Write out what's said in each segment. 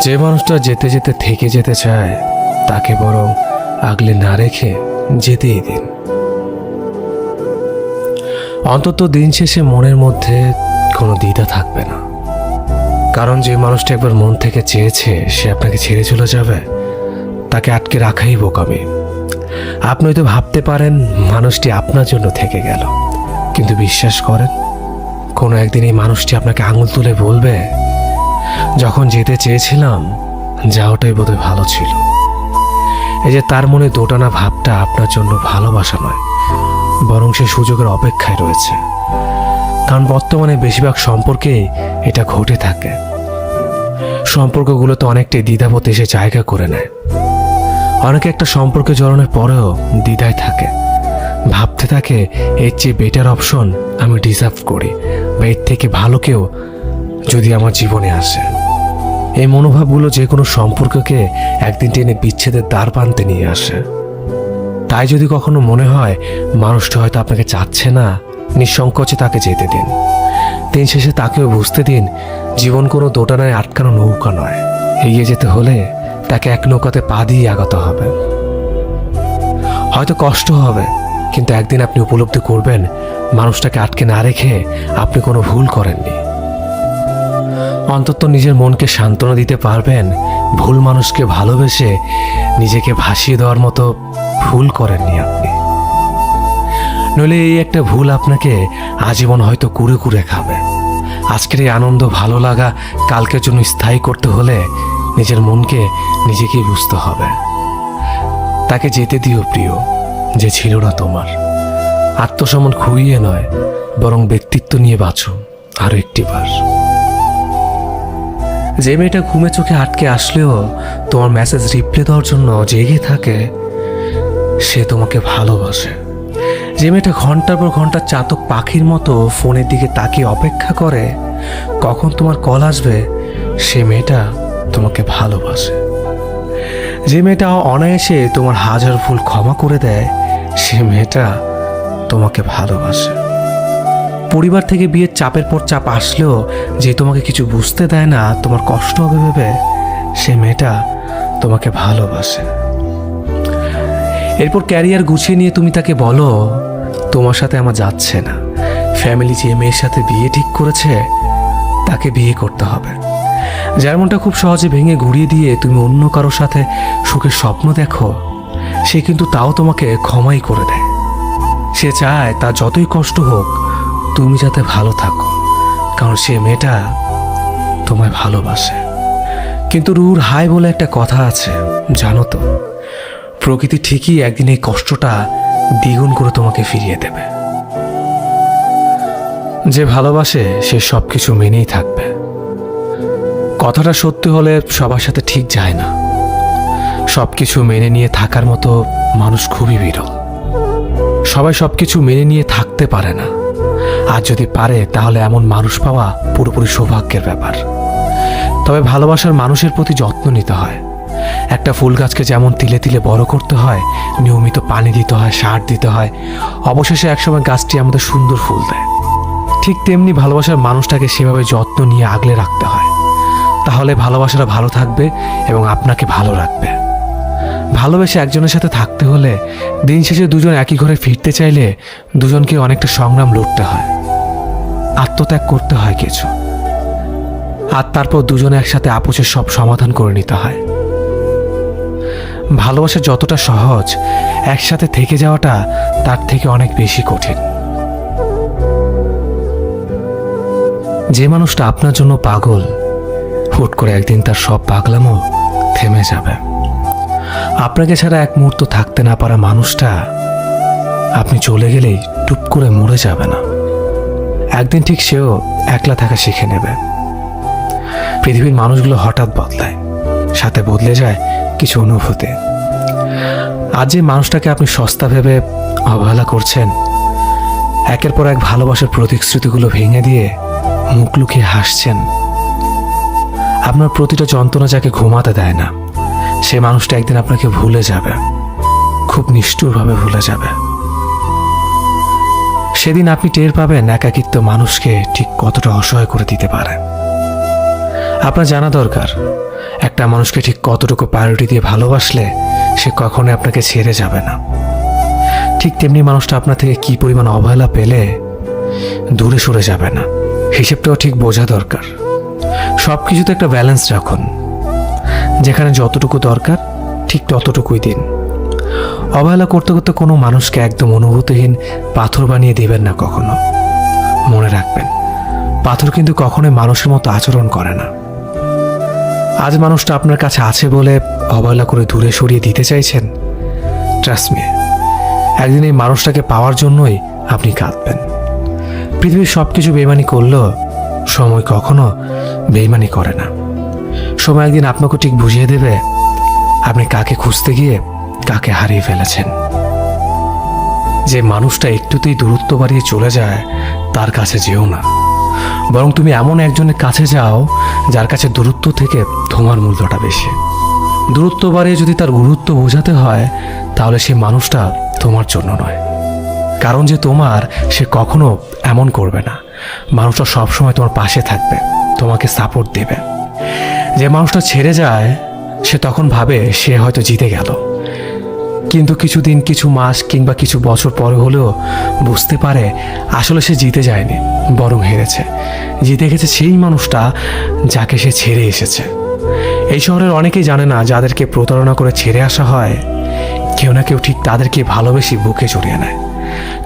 যে মানুষটা যেতে যেতে থেকে যেতে চায় তাকে বরং আগলে না রেখে যেতেই দিন। অন্তত দিন শেষে মনের মধ্যে কোনো দ্বিধা থাকবে না, কারণ যে মানুষটা একবার মন থেকে চেয়েছে সে আপনাকে ছেড়ে চলে যাবে, তাকে আটকে রাখাই বোকামি। আপনি হয়তো ভাবতে পারেন মানুষটি আপনার জন্য থেকে গেল, কিন্তু বিশ্বাস করেন কোনো একদিন এই মানুষটি আপনাকে আঙুল তুলে বলবে, যখন যেতে চেয়েছিলাম যাওয়াটাই বোধহয় ভালো ছিল। এই যে তার মনে দোটানা ভাবটা আপনার জন্য ভালোবাসা নয়, বরং সে সুযোগের অপেক্ষায় রয়েছে। কারণ বর্তমানে বেশিরভাগ সম্পর্কে এটা ঘটে থাকে। সম্পর্কগুলোতে অনেকটাই দ্বিধাবোধ এসে জায়গা করে নেয়। অনেকে একটা সম্পর্কে জড়ানোর পরেও দ্বিধায় থাকে, ভাবতে থাকে এর চেয়ে বেটার অপশন আমি ডিজার্ভ করি, বা এর থেকে ভালো কেউ যদি আমার জীবনে আসে। এই মনোভাবগুলো যে কোনো সম্পর্ককে একদিন টেনে বিচ্ছেদের দ্বার প্রান্তে নিয়ে আসে। তাই যদি কখনো মনে হয় মানুষটা হয়তো আপনাকে চাচ্ছে না, নিঃসংকোচে তাকে যেতে দিন। দিন শেষে তাকেও বুঝতে দিন জীবন কোনো দোটানায় আটকানো নৌকা নয়। এগিয়ে যেতে হলে তাকে এক নৌকাতে পা দিয়ে আগাতে হবে। হয়তো কষ্ট হবে, কিন্তু একদিন আপনি উপলব্ধি করবেন মানুষটাকে আটকে না রেখে আপনি কোনো ভুল করেননি। অন্তত নিজের মনকে সান্ত্বনা দিতে পারবেন ভুল মানুষকে ভালোবেসে নিজেকে ভাসিয়ে দেওয়ার মতো ভুল করেননি আপনি। নইলে এই একটা ভুল আপনাকে আজীবন হয়তো কুড়ে কুড়ে খাবে। আজকের এই আনন্দ ভালো লাগা কালকের জন্য স্থায়ী করতে হলে নিজের মনকে নিজেকেই বুঝতে হবে। তাকে যেতে দিও প্রিয়, যে ছিল না তোমার। আত্মসম্মান খুইয়ে নয়, বরং ব্যক্তিত্ব নিয়ে বাঁচো আরো একটিবার। যে মেয়েটা ঘুমে চোখে আটকে আসলেও তোমার মেসেজ রিপ্লাই দেওয়ার জন্য জেগে থাকে, সে তোমাকে ভালোবাসে। যে মেয়েটা ঘন্টার পর ঘন্টা চাতক পাখির মতো ফোনের দিকে তাকিয়ে অপেক্ষা করে কখন তোমার কল আসবে, সে মেয়েটা তোমাকে ভালোবাসে। যে মেয়েটা অনায়াসে তোমার হাজার ভুল ক্ষমা করে দেয়, সে মেয়েটা তোমাকে ভালোবাসে। পরিবার থেকে বিয়ের চাপের পর চাপ আসলেও যে তোমাকে কিছু বুঝতে দেয় না, তোমার কষ্ট হবে ভেবে, সে মেয়েটা তোমাকে ভালোবাসে। এরপর ক্যারিয়ার গুছিয়ে নিয়ে তুমি তাকে বলো তোমার সাথে আমার যাচ্ছে না, ফ্যামিলি যে মেয়ের সাথে বিয়ে ঠিক করেছে তাকে বিয়ে করতে হবে। যার মনটা খুব সহজে ভেঙে ঘুরিয়ে দিয়ে তুমি অন্য কারোর সাথে সুখের স্বপ্ন দেখো, সে কিন্তু তাও তোমাকে ক্ষমাই করে দেয়। সে চায় তা যতই কষ্ট হোক তুমি যাতে ভালো থাকো, কারণ সে মেয়েটা তোমায় ভালোবাসে। কিন্তু রুহুর হাই বলে একটা কথা আছে, জানো তো? প্রকৃতি ঠিকই একদিন এই কষ্টটা দ্বিগুণ করে তোমাকে ফিরিয়ে দেবে। যে ভালোবাসে সে সবকিছু মেনেই থাকবে। কথাটা সত্যি হলে সবার সাথে ঠিক যায় না। সবকিছু মেনে নিয়ে থাকার মতো মানুষ খুবই বিরল। সবাই সবকিছু মেনে নিয়ে থাকতে পারে না, আর যদি পারে তাহলে এমন মানুষ পাওয়া পুরোপুরি সৌভাগ্যের ব্যাপার। তবে ভালোবাসার মানুষের প্রতি যত্ন নিতে হয়। একটা ফুল গাছকে যেমন তিলে তিলে বড় করতে হয়, নিয়মিত পানি দিতে হয়, সার দিতে হয়, অবশেষে একসময় গাছটি আমাদের সুন্দর ফুল দেয়। ঠিক তেমনি ভালোবাসার মানুষটাকে সেভাবে যত্ন নিয়ে আগলে রাখতে হয়। তাহলে ভালোবাসাটা ভালো থাকবে এবং আপনাকে ভালো রাখবে। ভালোবেসে একজনের সাথে থাকতে হলে দিন শেষে দুজন একই ঘরে ফিরতে চাইলে দুজনকে অনেকটা সংগ্রাম লড়তে হয়, আত্মত্যাগ করতে হয় কিছু, আর তারপর দুজনে একসাথে আপোষের সব সমাধান করে নিতে হয়। ভালোবাসা যতটা সহজ, একসাথে থেকে যাওয়াটা তার থেকে অনেক বেশি কঠিন। যে মানুষটা আপনার জন্য পাগল, হুট করে একদিন তার সব পাগলামো থেমে যাবে। আপনাকে ছাড়া এক মুহূর্ত থাকতে না পারা মানুষটা আপনি চলে গেলেই টুপ করে মরে যাবে না। একদিন ঠিক সেও একলা থাকা শিখে নেবে। পৃথিবীর মানুষগুলো হঠাৎ বদলায়, সাথে বদলে যায় কিছু অনুভূতি। আজ যে মানুষটাকে আপনি সস্তা ভেবে অবহেলা করছেন, একের পর এক ভালোবাসার প্রতিশ্রুতিগুলো ভেঙে দিয়ে মুখ লুকিয়ে হাসছেন। আপনার প্রতিটা যন্ত্রণা যাকে ঘুমাতে দেয় না, সে মানুষটা একদিন আপনাকে ভুলে যাবে, খুব নিষ্ঠুরভাবে ভুলে যাবে। সেদিন আপনি টের পাবেন একাকিত্ব মানুষকে ঠিক কতটা অসহায় করে দিতে পারে। আপনার জানা দরকার, একটা একটা মানুষকে ঠিক কতটুকু প্রায়োরিটি দিয়ে ভালোবাসলে সে কখনোই আপনাকে ছেড়ে যাবে না, ঠিক তেমনি মানুষটা আপনার থেকে কি পরিমাণ অবহেলা পেলে দূরে সরে যাবে না। হিসেবটাও ঠিক বোঝা দরকার। সব কিছুতে একটা ব্যালেন্স রাখুন, যেখানে যতটুকু দরকার ঠিক ততটুকুই দিন। অবহেলা করতে করতে কোনো মানুষকে একদম অনুভূতিহীন পাথর বানিয়ে দিবেন না কখনো। মনে রাখবেন, পাথর কিন্তু কখনোই মানুষের মতো আচরণ করে না। আজ মানুষটা আপনার কাছে আছে বলে অবহেলা করে দূরে সরিয়ে দিতে চাইছেন, ট্রাস্ট মি, একদিন এই মানুষটাকে পাওয়ার জন্যই আপনি কাঁদবেন। পৃথিবীর সব কিছু বেইমানি করলেও সময় কখনো বেইমানি করে না। সময় একদিন আপনাকে ঠিক বুঝিয়ে দেবে আপনি কাকে খুঁজতে গিয়ে কাকে হারিয়ে ফেলেছেন। যে মানুষটা একটুতেই দূরত্ব বাড়িয়ে চলে যায় তার কাছে যেও না, বরং তুমি এমন একজনের কাছে যাও যার কাছে দূরত্ব থেকে তোমার মূল্যটা বেশি। দূরত্ব বাড়িয়ে যদি তার গুরুত্ব বোঝাতে হয় তাহলে সে মানুষটা তোমার জন্য নয়, কারণ যে তোমার সে কখনো এমন করবে না। মানুষটা সবসময় তোমার পাশে থাকবে, তোমাকে সাপোর্ট দেবে। যে মানুষটা ছেড়ে যায় সে তখন ভাবে সে হয়তো জিতে গেল, কিন্তু কিছুদিন, কিছু মাস কিংবা কিছু বছর পরে হলেও বুঝতে পারে আসলে সে জিতে যায়নি, বরং হেরেছে। জিতে গেছে সেই মানুষটা যাকে সে ছেড়ে এসেছে। এই শহরের অনেকেই জানে না, যাদেরকে প্রতারণা করে ছেড়ে আসা হয় কেউ না কেউ ঠিক তাদেরকে ভালোবেসে বুকে জড়িয়ে নেয়।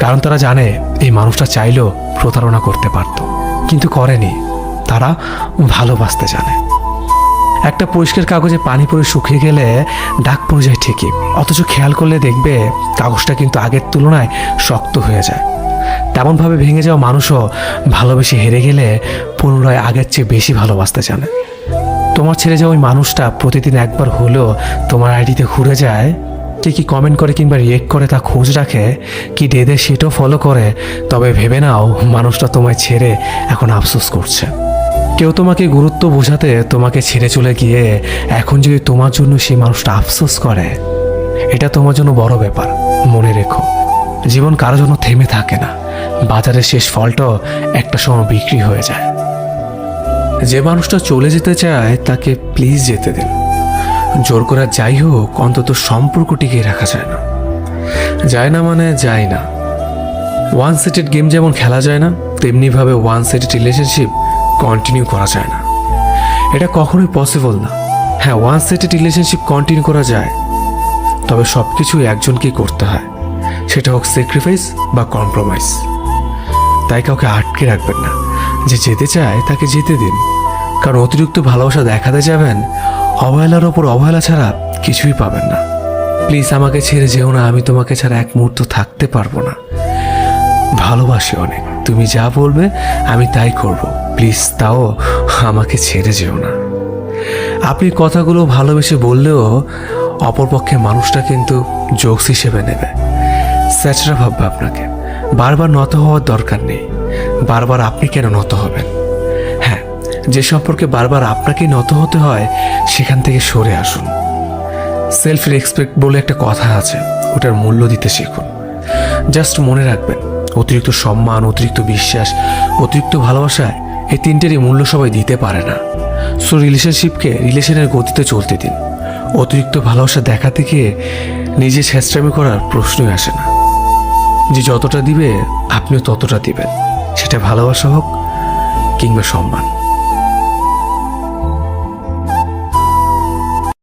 কারণ তারা জানে এই মানুষটা চাইলেও প্রতারণা করতে পারত, কিন্তু করেনি। তারা ভালোবাসতে জানে। একটা পরিষ্কার কাগজে পানি পড়ে শুকিয়ে গেলে দাগ পড়ে যায় ঠিকই, অথচ খেয়াল করলে দেখবে কাগজটা কিন্তু আগের তুলনায় শক্ত হয়ে যায়। তেমনভাবে ভেঙে যাওয়া মানুষও ভালোবেসে হেরে গেলে পুনরায় আগের চেয়ে বেশি ভালোবাসতে জানে। তোমার ছেড়ে যাওয়া ওই মানুষটা প্রতিদিন একবার হলেও তোমার আইডিতে ঘুরে যায়, কি কমেন্ট করে কিংবা রিয়েক্ট করে তা খোঁজ রাখে, কি ডেদের সেটাও ফলো করে, তবে ভেবে নাও মানুষটা তোমায় ছেড়ে এখন আফসোস করছে। কেউ তোমাকে গুরুত্ব বোঝাতে তোমাকে ছেড়ে চলে গিয়ে এখন যদি তোমার জন্য সেই মানুষটা আফসোস করে, এটা তোমার জন্য বড় ব্যাপার। মনে রেখো, জীবন কারোর জন্য থেমে থাকে না। বাজারের শেষ ফলটাও একটা সময় বিক্রি হয়ে যায়। যে মানুষটা চলে যেতে চায় তাকে প্লিজ যেতে দিন। জোর করা যাই হোক, অন্তত সম্পর্ক টিকিয়ে রাখা যায় না। যায় না মানে যায় না। ওয়ান সাইডেড গেম যেমন খেলা যায় না, তেমনিভাবে ওয়ান সাইডেড রিলেশনশিপ কন্টিনিউ করা যায় না। এটা কখনোই পসিবল না। হ্যাঁ, ওয়ান সাইডেড রিলেশনশিপ কন্টিনিউ করা যায়, তবে সব কিছুই একজনকেই করতে হয়, সেটা হোক স্যাক্রিফাইস বা কম্প্রোমাইজ। তাই কাউকে আটকে রাখবেন না। যে যেতে চায় তাকে যেতে দিন, কারণ অতিরিক্ত ভালোবাসা দেখাতে যাবেন, অবহেলার ওপর অবহেলা ছাড়া কিছুই পাবেন না। প্লিজ আমাকে ছেড়ে যেও না, আমি তোমাকে ছাড়া এক মুহূর্ত থাকতে পারবো না। ভালোবাসি অনেক, তুমি যা বলবে আমি তাই করব, প্লিজ তাও আমাকে ছেড়ে যেও না। আপনি কথাগুলো ভালোবেসে বললেও অপরপক্ষে মানুষটা কিন্তু জোকস হিসেবে নেবে, স্যাচরা ভাববে আপনাকে। বারবার নত হওয়ার দরকার নেই। বারবার আপনি কেন নত হবেন? হ্যাঁ, যে সম্পর্কে বারবার আপনাকে নত হতে হয় সেখান থেকে সরে আসুন। সেলফ রেসপেক্ট বলে একটা কথা আছে, ওটার মূল্য দিতে শিখুন। জাস্ট মনে রাখবেন, অতিরিক্ত সম্মান, অতিরিক্ত বিশ্বাস, অতিরিক্ত ভালোবাসায় এই তিনটেরই মূল্য সবাই দিতে পারে না। সো রিলেশনশিপকে রিলেশনের গতিতে চলতে দিন। অতিরিক্ত ভালোবাসা দেখাতে গিয়ে নিজে ছেঁচড়ামি করার প্রশ্নই আসে না। যে যতটা দিবে আপনিও ততটা দিবেন, সেটা ভালোবাসা হোক কিংবা সম্মান।